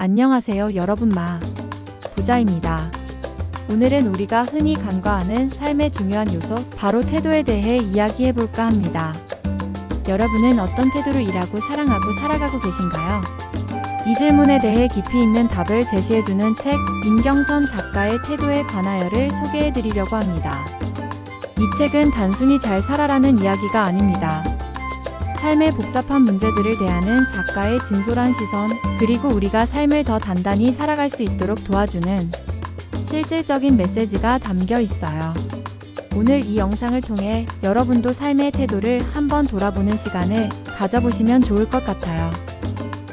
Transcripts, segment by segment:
안녕하세요 여러분 부자입니다. 오늘은 우리가 흔히 간과하는 삶의 중요한 요소, 바로 태도에 대해 이야기해볼까 합니다. 여러분은 어떤 태도로 일하고 사랑하고 살아가고 계신가요? 이 질문에 대해 깊이 있는 답을 제시해주는 책, 임경선 작가의 태도에 관하여를 소개해드리려고 합니다. 이 책은 단순히 잘 살아라는 이야기가 아닙니다. 삶의 복잡한 문제들을 대하는 작가의 진솔한 시선, 그리고 우리가 삶을 더 단단히 살아갈 수 있도록 도와주는 실질적인 메시지가 담겨 있어요. 오늘 이 영상을 통해 여러분도 삶의 태도를 한번 돌아보는 시간을 가져보시면 좋을 것 같아요.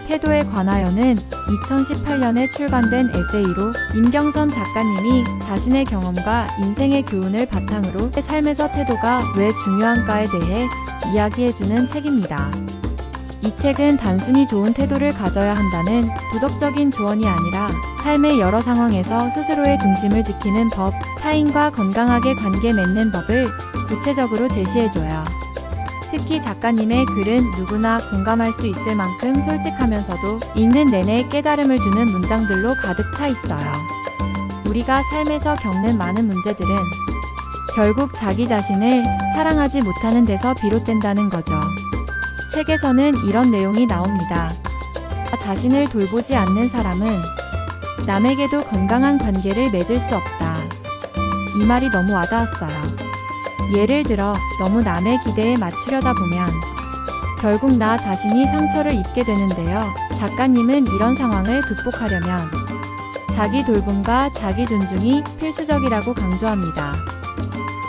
태도에 관하여는 2018년에 출간된 에세이로 임경선 작가님이 자신의 경험과 인생의 교훈을 바탕으로 삶에서 태도가 왜 중요한가에 대해 이야기해주는 책입니다. 이 책은 단순히 좋은 태도를 가져야 한다는 도덕적인 조언이 아니라 삶의 여러 상황에서 스스로의 중심을 지키는 법, 타인과 건강하게 관계 맺는 법을 구체적으로 제시해줘요. 특히 작가님의 글은 누구나 공감할 수 있을 만큼 솔직하면서도 읽는 내내 깨달음을 주는 문장들로 가득 차 있어요. 우리가 삶에서 겪는 많은 문제들은 결국 자기 자신을 사랑하지 못하는 데서 비롯된다는 거죠. 책에서는 이런 내용이 나옵니다. 자신을 돌보지 않는 사람은 남에게도 건강한 관계를 맺을 수 없다. 이 말이 너무 와닿았어요. 예를 들어 너무 남의 기대에 맞추려다 보면 결국 나 자신이 상처를 입게 되는데요. 작가님은 이런 상황을 극복하려면 자기 돌봄과 자기 존중이 필수적이라고 강조합니다.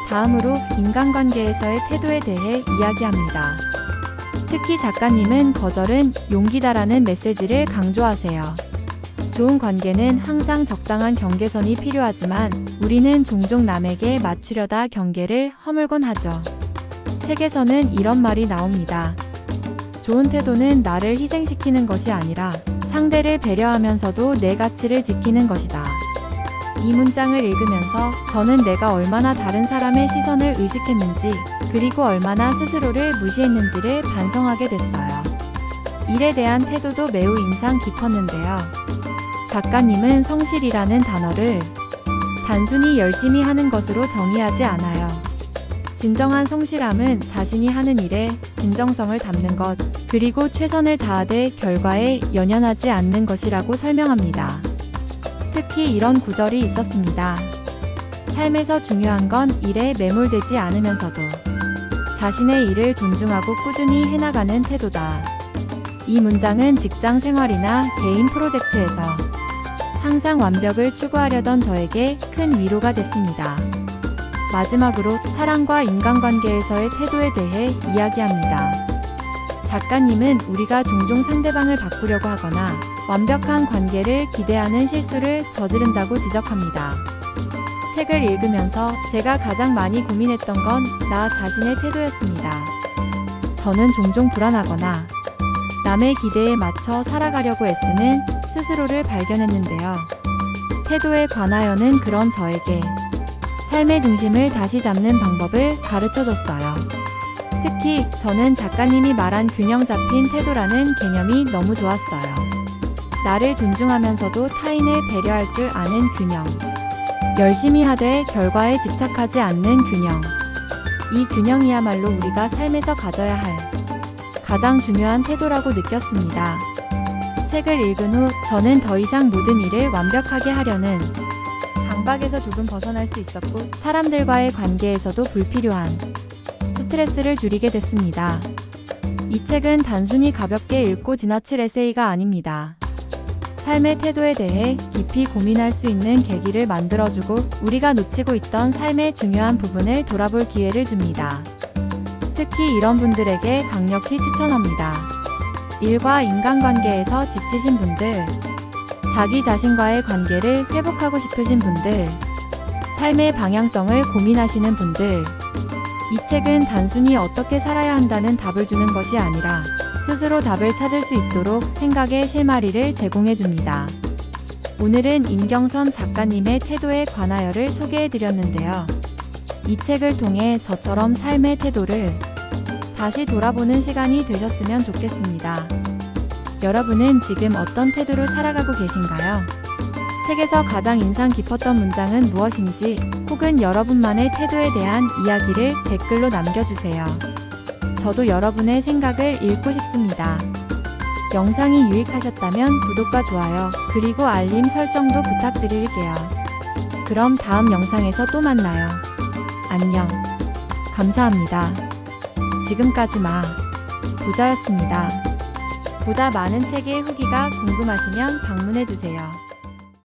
다음으로 인간관계에서의 태도에 대해 이야기합니다. 특히 작가님은 거절은 용기다라는 메시지를 강조하세요. 좋은 관계는 항상 적당한 경계선이 필요하지만 우리는 종종 남에게 맞추려다 경계를 허물곤 하죠. 책에서는 이런 말이 나옵니다. 좋은 태도는 나를 희생시키는 것이 아니라 상대를 배려하면서도 내 가치를 지키는 것이다. 이 문장을 읽으면서 저는 내가 얼마나 다른 사람의 시선을 의식했는지, 그리고 얼마나 스스로를 무시했는지를 반성하게 됐어요. 일에 대한 태도도 매우 인상 깊었는데요. 작가님은 성실이라는 단어를 단순히 열심히 하는 것으로 정의하지 않아요. 진정한 성실함은 자신이 하는 일에 진정성을 담는 것, 그리고 최선을 다하되 결과에 연연하지 않는 것이라고 설명합니다. 특히 이런 구절이 있었습니다. 삶에서 중요한 건 일에 매몰되지 않으면서도 자신의 일을 존중하고 꾸준히 해나가는 태도다. 이 문장은 직장 생활이나 개인 프로젝트에서 항상 완벽을 추구하려던 저에게 큰 위로가 됐습니다. 마지막으로 사랑과 인간관계에서의 태도에 대해 이야기합니다. 작가님은 우리가 종종 상대방을 바꾸려고 하거나 완벽한 관계를 기대하는 실수를 저지른다고 지적합니다. 책을 읽으면서 제가 가장 많이 고민했던 건 나 자신의 태도였습니다. 저는 종종 불안하거나 남의 기대에 맞춰 살아가려고 애쓰는 스스로를 발견했는데요. 태도에 관하여는 그런 저에게 삶의 중심을 다시 잡는 방법을 가르쳐줬어요. 특히 저는 작가님이 말한 균형 잡힌 태도라는 개념이 너무 좋았어요. 나를 존중하면서도 타인을 배려할 줄 아는 균형. 열심히 하되 결과에 집착하지 않는 균형. 이 균형이야말로 우리가 삶에서 가져야 할 가장 중요한 태도라고 느꼈습니다. 책을 읽은 후 저는 더 이상 모든 일을 완벽하게 하려는 강박에서 조금 벗어날 수 있었고, 사람들과의 관계에서도 불필요한 스트레스를 줄이게 됐습니다. 이 책은 단순히 가볍게 읽고 지나칠 에세이가 아닙니다. 삶의 태도에 대해 깊이 고민할 수 있는 계기를 만들어주고 우리가 놓치고 있던 삶의 중요한 부분을 돌아볼 기회를 줍니다. 특히 이런 분들에게 강력히 추천합니다. 일과 인간관계에서 지치신 분들, 자기 자신과의 관계를 회복하고 싶으신 분들, 삶의 방향성을 고민하시는 분들. 이 책은 단순히 어떻게 살아야 한다는 답을 주는 것이 아니라 스스로 답을 찾을 수 있도록 생각의 실마리를 제공해줍니다. 오늘은 임경선 작가님의 태도에 관하여를 소개해드렸는데요. 이 책을 통해 저처럼 삶의 태도를 다시 돌아보는 시간이 되셨으면 좋겠습니다. 여러분은 지금 어떤 태도로 살아가고 계신가요? 책에서 가장 인상 깊었던 문장은 무엇인지 혹은 여러분만의 태도에 대한 이야기를 댓글로 남겨주세요. 저도 여러분의 생각을 읽고 싶습니다. 영상이 유익하셨다면 구독과 좋아요, 그리고 알림 설정도 부탁드릴게요. 그럼 다음 영상에서 또 만나요. 안녕. 감사합니다. 지금까지 부자였습니다. 보다 많은 책의 후기가 궁금하시면 방문해주세요.